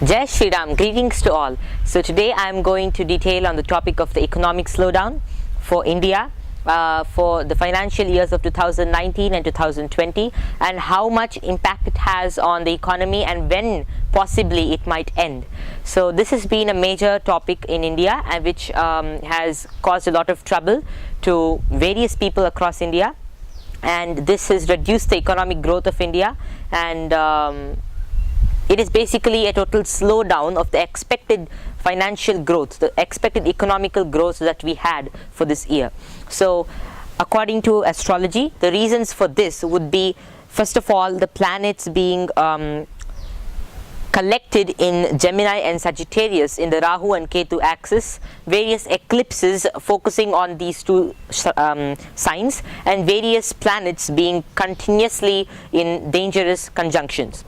Jai Shri Ram, greetings to all. So today I am going to detail on the topic of the economic slowdown for India for the financial years of 2019 and 2020, and how much impact it has on the economy and when possibly it might end. So this has been a major topic in India, and which has caused a lot of trouble to various people across India, and this has reduced the economic growth of India, and it is basically a total slowdown of the expected financial growth, the expected economical growth that we had for this year. So according to astrology, the reasons for this would be, first of all, the planets being collected in Gemini and Sagittarius in the Rahu and Ketu axis, various eclipses focusing on these two signs, and various planets being continuously in dangerous conjunctions.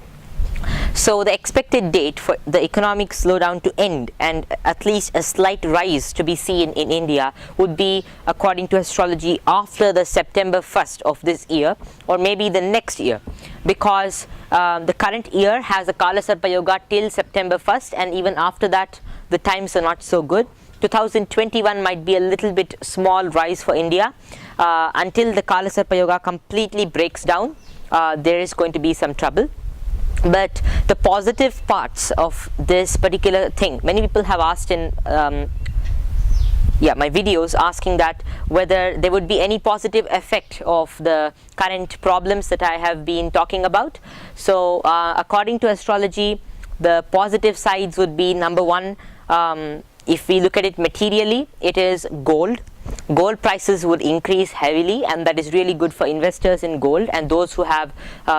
So the expected date for the economic slowdown to end and at least a slight rise to be seen in India would be, according to astrology, after the September 1st of this year, or maybe the next year, because the current year has a Kala Sarpa Yoga till September 1st, and even after that the times are not so good. 2021 might be a little bit small rise for India until the Kala Sarpa Yoga completely breaks down. There is going to be some trouble. But the positive parts of this particular thing, many people have asked in my videos, asking that whether there would be any positive effect of the current problems that I have been talking about. So according to astrology, the positive sides would be, number one, if we look at it materially, it is gold. Gold prices would increase heavily, and that is really good for investors in gold and those who have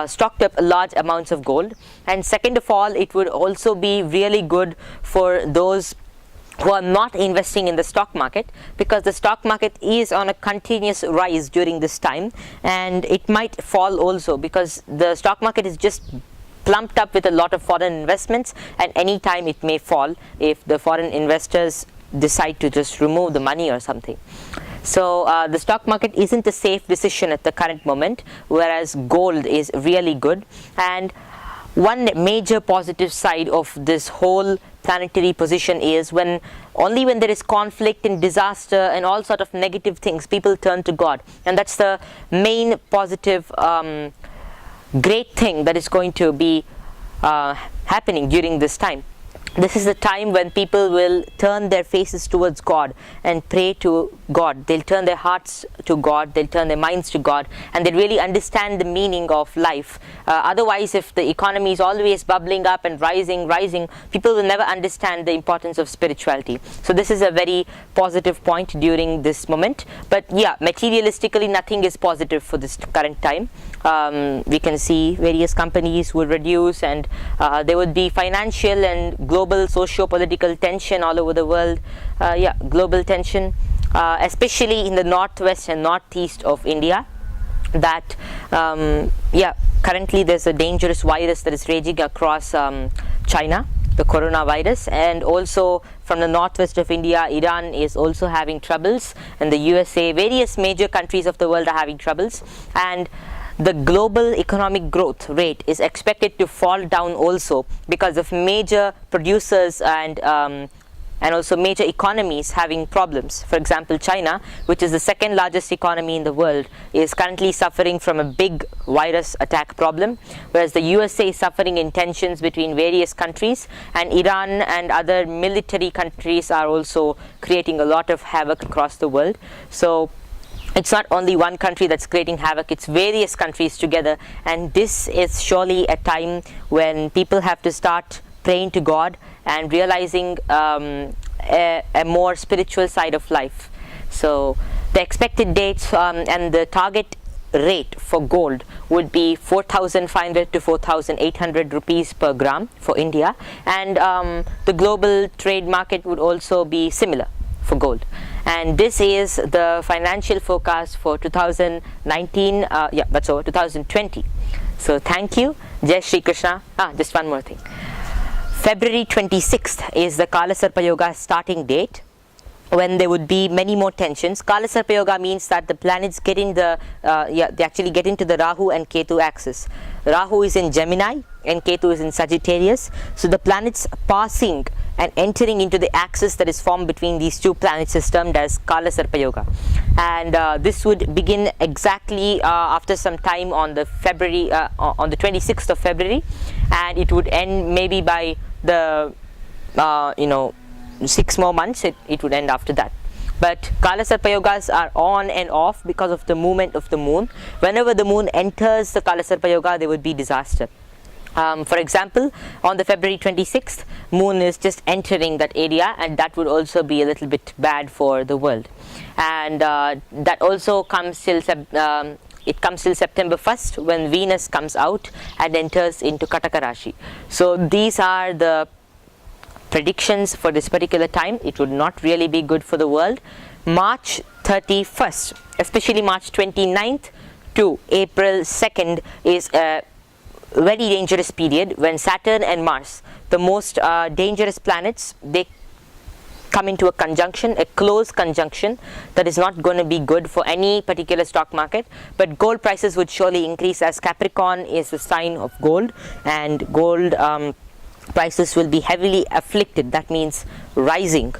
stocked up large amounts of gold. And second of all, it would also be really good for those who are not investing in the stock market, because the stock market is on a continuous rise during this time, and it might fall also because the stock market is just plumped up with a lot of foreign investments, and any time it may fall if the foreign investors decide to just remove the money or something. So the stock market isn't a safe decision at the current moment, whereas gold is really good. And one major positive side of this whole planetary position is only when there is conflict and disaster and all sort of negative things, people turn to God, and that's the main positive great thing that is going to be happening during this time. This is the time when people will turn their faces towards God and pray to God. They'll turn their hearts to God, they'll turn their minds to God, and they really understand the meaning of life. Otherwise, if the economy is always bubbling up and rising, people will never understand the importance of spirituality. So this is a very positive point during this moment. But yeah, materialistically nothing is positive for this current time. We can see various companies will reduce, and there would be financial and global socio-political tension all over the world. Global tension, especially in the northwest and northeast of India. That currently there's a dangerous virus that is raging across China, the coronavirus, and also from the northwest of India, Iran is also having troubles, and the USA, various major countries of the world are having troubles, and the global economic growth rate is expected to fall down also because of major producers and also major economies having problems. For example, China, which is the second largest economy in the world, is currently suffering from a big virus attack problem, whereas the USA is suffering in tensions between various countries, and Iran and other military countries are also creating a lot of havoc across the world. So it's not only one country that's creating havoc, it's various countries together, and this is surely a time when people have to start praying to God and realizing a more spiritual side of life. So the expected dates and the target rate for gold would be 4,500 to 4,800 rupees per gram for India, and the global trade market would also be similar for gold. And this is the financial forecast for 2019, 2020. So thank you. Jai Shri Krishna. Just one more thing. February 26th is the Kala Sarpa Yoga starting date, when there would be many more tensions. Kala Sarpa Yoga means that the planets get in they actually get into the Rahu and Ketu axis. Rahu is in Gemini and Ketu is in Sagittarius. So the planets passing and entering into the axis that is formed between these two planets is termed as Kala Sarpa Yoga, and this would begin exactly after some time on the 26th of February, and it would end maybe by the 6 more months. It would end after that. But Kala Sarpa Yogas are on and off because of the movement of the moon. Whenever the moon enters the Kala Sarpa Yoga, there would be disaster. For example, on the February 26th, moon is just entering that area, and that would also be a little bit bad for the world. And that also comes till September 1st, when Venus comes out and enters into Kataka Rashi. So these are the predictions for this particular time. It would not really be good for the world. March 31st, especially March 29th to April 2nd, is a very dangerous period when Saturn and Mars, the most dangerous planets, they come into a conjunction, a close conjunction that is not going to be good for any particular stock market. But gold prices would surely increase, as Capricorn is the sign of gold, and gold prices will be heavily afflicted. That means rising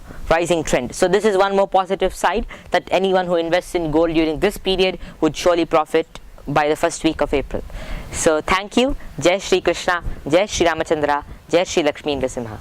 trend. So this is one more positive side, that anyone who invests in gold during this period would surely profit by the first week of April. So thank you. Jai Shri Krishna, Jai Shri Ramachandra, Jai Shri Lakshmi Nrsimha.